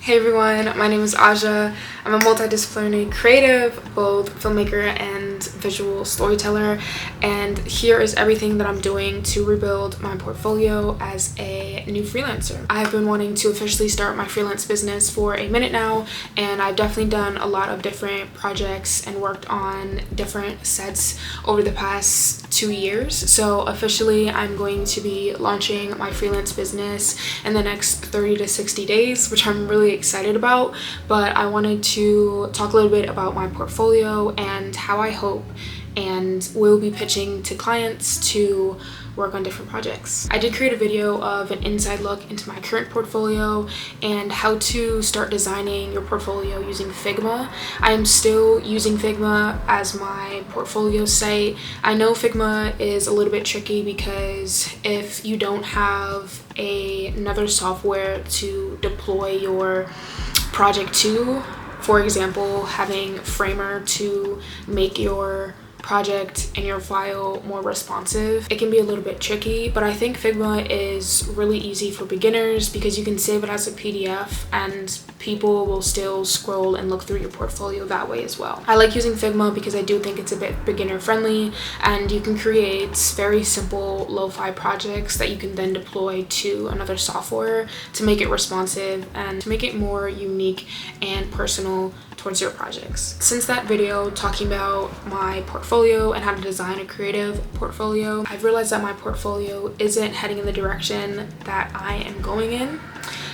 Hey everyone, my name is Aja. I'm a multidisciplinary creative, both filmmaker and visual storyteller, and here is everything that I'm doing to rebuild my portfolio as a new freelancer. I've been wanting to officially start my freelance business for a minute now, and I've definitely done a lot of different projects and worked on different sets over the past 2 years. So officially I'm going to be launching my freelance business in the next 30 to 60 days, which I'm really excited about. But I wanted to talk a little bit about my portfolio and how I hope and will be pitching to clients to work on different projects. I did create a video of an inside look into my current portfolio and how to start designing your portfolio using Figma. I am still using Figma as my portfolio site. I know Figma is a little bit tricky because if you don't have another software to deploy your project to, for example, having Framer to make your project and your file more responsive, it can be a little bit tricky. But I think Figma is really easy for beginners because you can save it as a PDF and people will still scroll and look through your portfolio that way as well. I like using Figma because I do think it's a bit beginner friendly and you can create very simple lo-fi projects that you can then deploy to another software to make it responsive and to make it more unique and personal towards your projects. Since that video talking about my portfolio and how to design a creative portfolio, I've realized that my portfolio isn't heading in the direction that I am going in,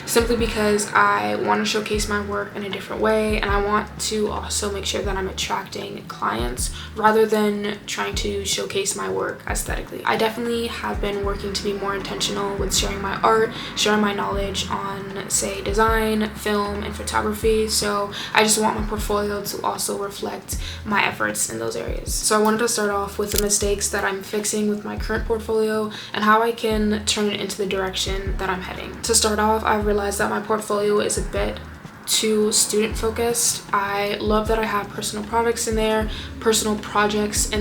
simply because I want to showcase my work in a different way, and I want to also make sure that I'm attracting clients rather than trying to showcase my work aesthetically. I definitely have been working to be more intentional with sharing my art, sharing my knowledge on, say, design, film, and photography, so I just want my portfolio to also reflect my efforts in those areas. So I wanted to start off with the mistakes that I'm fixing with my current portfolio and how I can turn it into the direction that I'm heading. To start off, I've realized that my portfolio is a bit too student focused. I love that I have personal projects in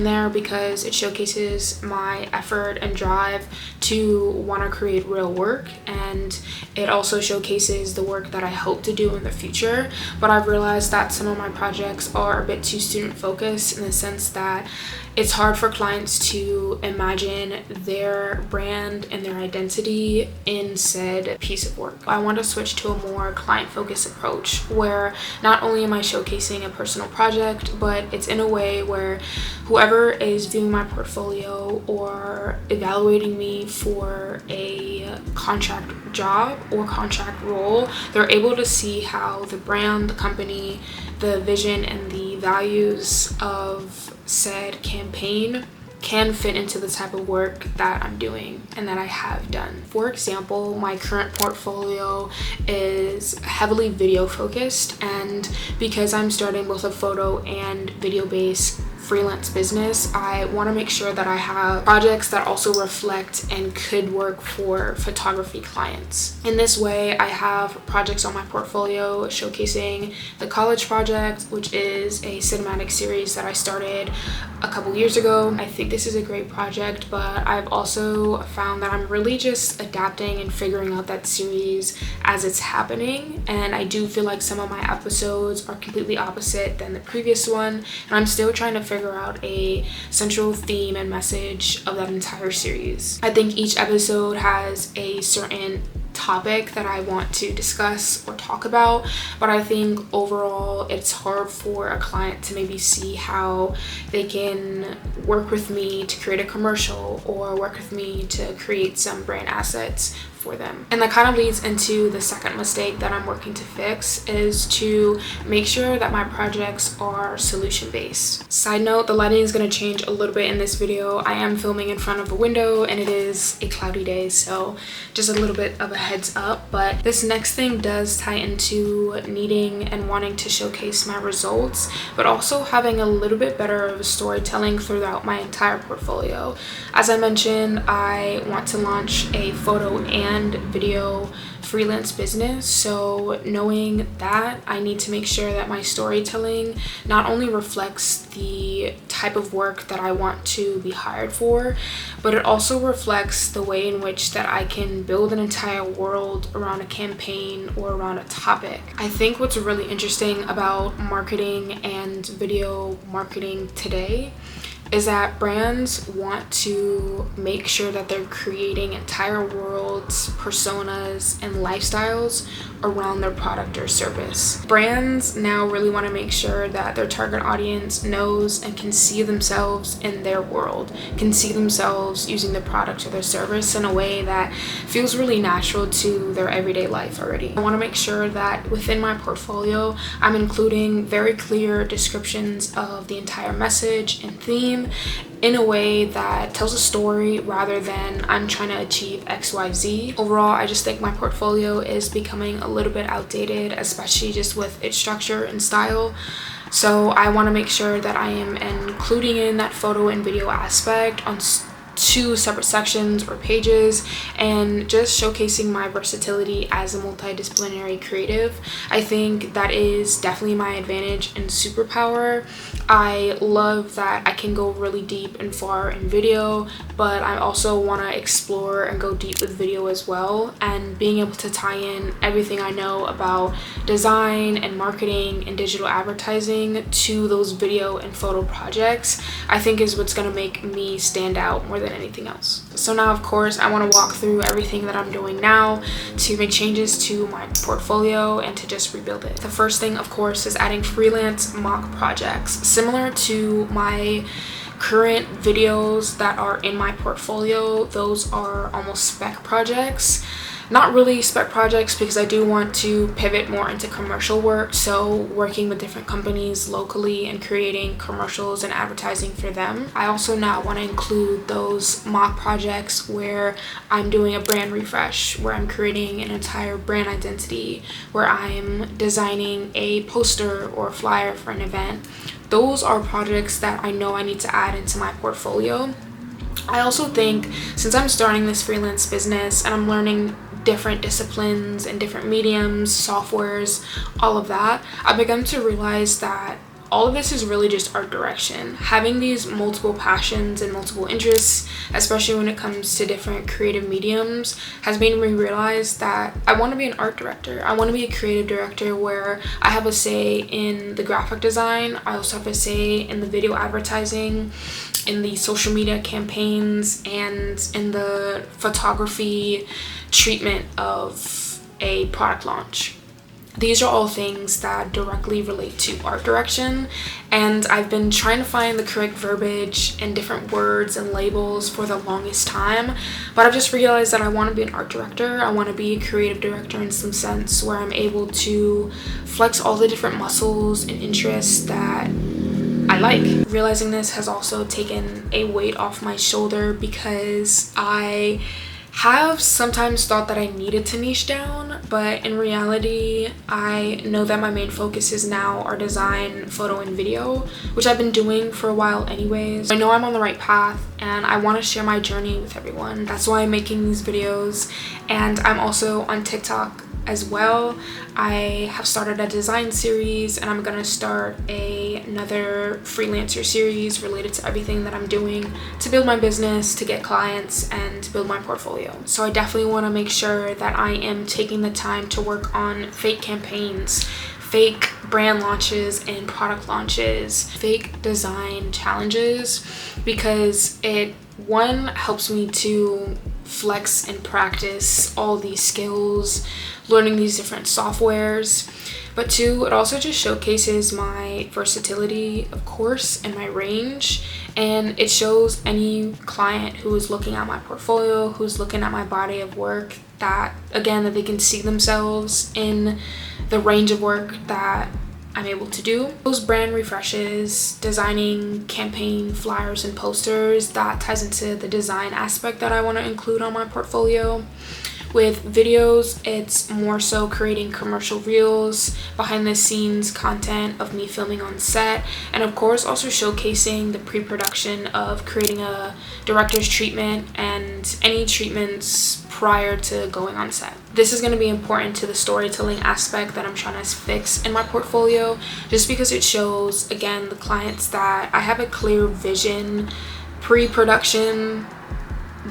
there because it showcases my effort and drive to want to create real work, and it also showcases the work that I hope to do in the future. But I've realized that some of my projects are a bit too student focused in the sense that it's hard for clients to imagine their brand and their identity in said piece of work. I want to switch to a more client-focused approach where not only am I showcasing a personal project, but it's in a way where whoever is viewing my portfolio or evaluating me for a contract job or contract role, they're able to see how the brand, the company, the vision, and the values of said campaign can fit into the type of work that I'm doing and that I have done. For example, my current portfolio is heavily video focused, and because I'm starting both a photo and video based freelance business, I want to make sure that I have projects that also reflect and could work for photography clients. In this way, I have projects on my portfolio showcasing the college project, which is a cinematic series that I started a couple years ago. I think this is a great project, but I've also found that I'm really just adapting and figuring out that series as it's happening, and I do feel like some of my episodes are completely opposite than the previous one, and I'm still trying to figure out a central theme and message of that entire series. I think each episode has a certain topic that I want to discuss or talk about, but I think overall it's hard for a client to maybe see how they can work with me to create a commercial or work with me to create some brand assets for them. And that kind of leads into the second mistake that I'm working to fix, is to make sure that my projects are solution based. Side note, the lighting is going to change a little bit in this video. I am filming in front of a window and it is a cloudy day, so just a little bit of a heads up. But this next thing does tie into needing and wanting to showcase my results, but also having a little bit better of storytelling throughout my entire portfolio. As I mentioned, I want to launch a photo and video freelance business, so knowing that, I need to make sure that my storytelling not only reflects the type of work that I want to be hired for, but it also reflects the way in which that I can build an entire world around a campaign or around a topic. I think what's really interesting about marketing and video marketing today is that brands want to make sure that they're creating entire worlds, personas, and lifestyles around their product or service. Brands now really want to make sure that their target audience knows and can see themselves in their world, can see themselves using the product or their service in a way that feels really natural to their everyday life already. I want to make sure that within my portfolio, I'm including very clear descriptions of the entire message and theme in a way that tells a story rather than I'm trying to achieve XYZ. Overall, I just think my portfolio is becoming a little bit outdated, especially just with its structure and style. So I want to make sure that I am including in that photo and video aspect on two separate sections or pages, and just showcasing my versatility as a multidisciplinary creative. I think that is definitely my advantage and superpower. I love that I can go really deep and far in video, but I also want to explore and go deep with video as well, and being able to tie in everything I know about design and marketing and digital advertising to those video and photo projects, I think is what's going to make me stand out more than anything else. So now, of course, I want to walk through everything that I'm doing now to make changes to my portfolio and to just rebuild it. The first thing, of course, is adding freelance mock projects. Similar to my current videos that are in my portfolio, those are almost spec projects. Not really spec projects because I do want to pivot more into commercial work, so working with different companies locally and creating commercials and advertising for them. I also now want to include those mock projects where I'm doing a brand refresh, where I'm creating an entire brand identity, where I'm designing a poster or flyer for an event. Those are projects that I know I need to add into my portfolio. I also think, since I'm starting this freelance business and I'm learning different disciplines and different mediums, softwares, all of that, I've begun to realize that all of this is really just art direction. Having these multiple passions and multiple interests, especially when it comes to different creative mediums, has made me realize that I want to be an art director. I want to be a creative director where I have a say in the graphic design. I also have a say in the video advertising, in the social media campaigns, and in the photography treatment of a product launch. These are all things that directly relate to art direction, and I've been trying to find the correct verbiage and different words and labels for the longest time, but I've just realized that I want to be an art director. I want to be a creative director in some sense, where I'm able to flex all the different muscles and interests that I like. Realizing this has also taken a weight off my shoulder because I have sometimes thought that I needed to niche down, but in reality, I know that my main focuses now are design, photo, and video, which I've been doing for a while anyways. I know I'm on the right path, and I want to share my journey with everyone. That's why I'm making these videos, and I'm also on TikTok as well. I have started a design series, and I'm gonna start another freelancer series related to everything that I'm doing to build my business, to get clients, and to build my portfolio. So I definitely want to make sure that I am taking the time to work on fake campaigns, fake brand launches and product launches, fake design challenges, because it, one, helps me to flex and practice all these skills, learning these different softwares, but two, it also just showcases my versatility, of course, and my range, and it shows any client who is looking at my portfolio, who's looking at my body of work, that again, that they can see themselves in the range of work that I'm able to do. Those brand refreshes, designing campaign flyers and posters, that ties into the design aspect that I want to include on my portfolio. With videos, it's more so creating commercial reels, behind the scenes content of me filming on set, and of course also showcasing the pre-production of creating a director's treatment and any treatments prior to going on set. This is going to be important to the storytelling aspect that I'm trying to fix in my portfolio, just because it shows, again, the clients that I have a clear vision pre-production,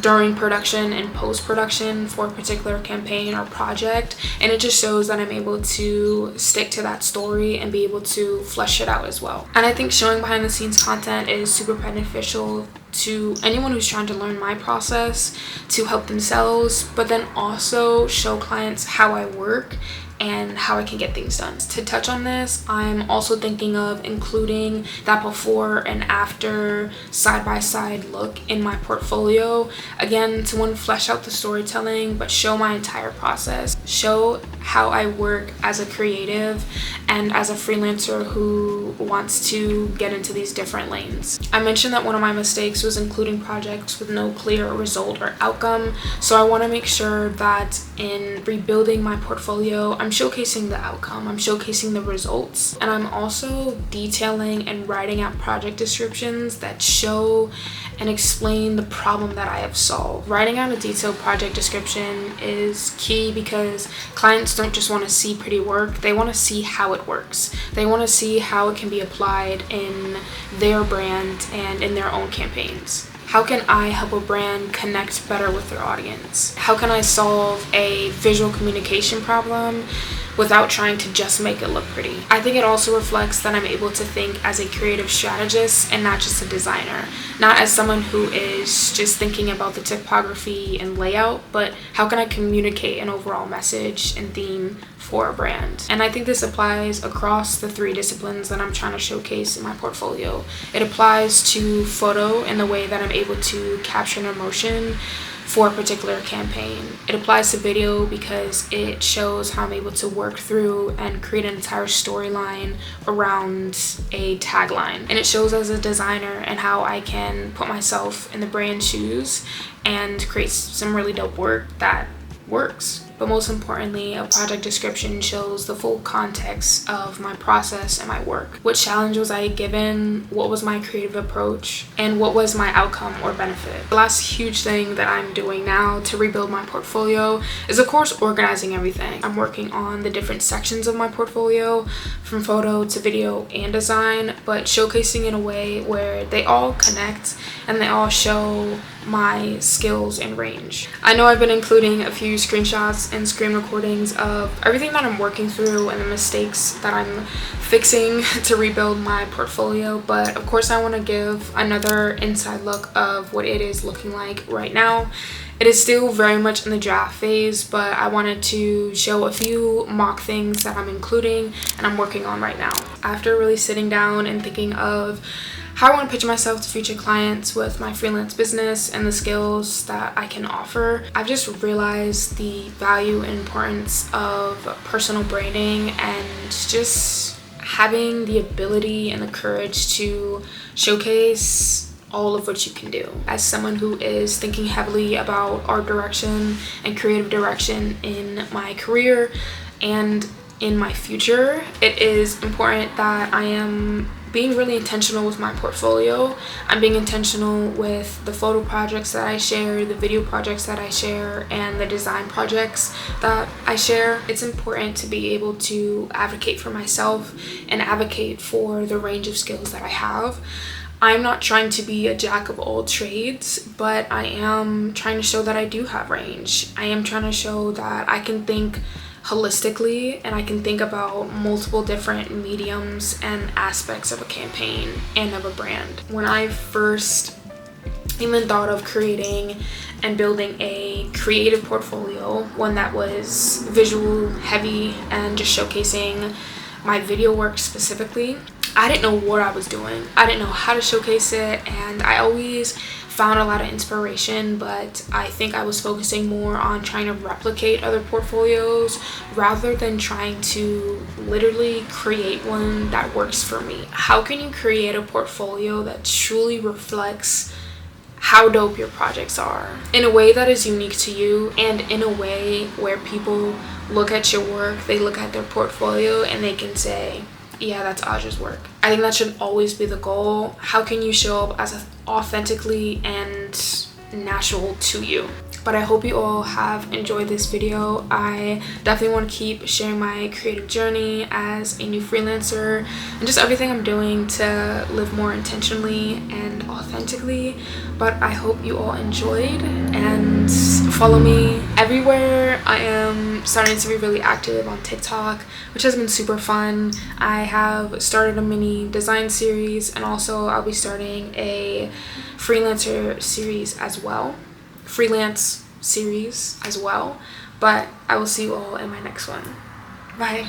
during production, and post-production for a particular campaign or project, and it just shows that I'm able to stick to that story and be able to flesh it out as well. And I think showing behind the scenes content is super beneficial to anyone who's trying to learn my process to help themselves, but then also show clients how I work and how I can get things done. To touch on this, I'm also thinking of including that before and after side-by-side look in my portfolio. Again, to one, flesh out the storytelling, but show my entire process. Show how I work as a creative and as a freelancer who wants to get into these different lanes. I mentioned that one of my mistakes was including projects with no clear result or outcome, so I want to make sure that in rebuilding my portfolio, I'm showcasing the outcome, I'm showcasing the results, and I'm also detailing and writing out project descriptions that show and explain the problem that I have solved. Writing out a detailed project description is key because clients don't just want to see pretty work, they want to see how it works. They want to see how it can be applied in their brand and in their own campaigns. How can I help a brand connect better with their audience? How can I solve a visual communication problem without trying to just make it look pretty? I think it also reflects that I'm able to think as a creative strategist and not just a designer. Not as someone who is just thinking about the typography and layout, but how can I communicate an overall message and theme for a brand? And I think this applies across the 3 disciplines that I'm trying to showcase in my portfolio. It applies to photo in the way that I'm able to capture an emotion for a particular campaign. It applies to video because it shows how I'm able to work through and create an entire storyline around a tagline. And it shows as a designer and how I can put myself in the brand shoes and create some really dope work that works. But most importantly, a project description shows the full context of my process and my work. What challenge was I given? What was my creative approach? And what was my outcome or benefit? The last huge thing that I'm doing now to rebuild my portfolio is, of course, organizing everything. I'm working on the different sections of my portfolio, from photo to video and design, but showcasing in a way where they all connect and they all show my skills and range. I know I've been including a few screenshots and screen recordings of everything that I'm working through and the mistakes that I'm fixing to rebuild my portfolio, but of course I want to give another inside look of what it is looking like right now. It is still very much in the draft phase, but I wanted to show a few mock things that I'm including and I'm working on right now. After really sitting down and thinking of how I want to pitch myself to future clients with my freelance business and the skills that I can offer, I've just realized the value and importance of personal branding and just having the ability and the courage to showcase all of what you can do. As someone who is thinking heavily about art direction and creative direction in my career and in my future, it is important that I am being really intentional with my portfolio. I'm being intentional with the photo projects that I share, the video projects that I share, and the design projects that I share. It's important to be able to advocate for myself and advocate for the range of skills that I have. I'm not trying to be a jack of all trades, but I am trying to show that I do have range. I am trying to show that I can think holistically and I can think about multiple different mediums and aspects of a campaign and of a brand. When I first even thought of creating and building a creative portfolio, one that was visual heavy and just showcasing my video work specifically, I didn't know what I was doing. I didn't know how to showcase it, and I always found a lot of inspiration, but I think I was focusing more on trying to replicate other portfolios rather than trying to literally create one that works for me. How can you create a portfolio that truly reflects how dope your projects are in a way that is unique to you, and in a way where people look at your work, they look at their portfolio and they can say, yeah, that's Aja's work. I think that should always be the goal. How can you show up as authentically and natural to you? But I hope you all have enjoyed this video. I definitely want to keep sharing my creative journey as a new freelancer and just everything I'm doing to live more intentionally and authentically. But I hope you all enjoyed, and follow me everywhere. I am starting to be really active on TikTok, which has been super fun. I have started a mini design series, and also I'll be starting a freelance series as well. But I will see you all in my next one. Bye.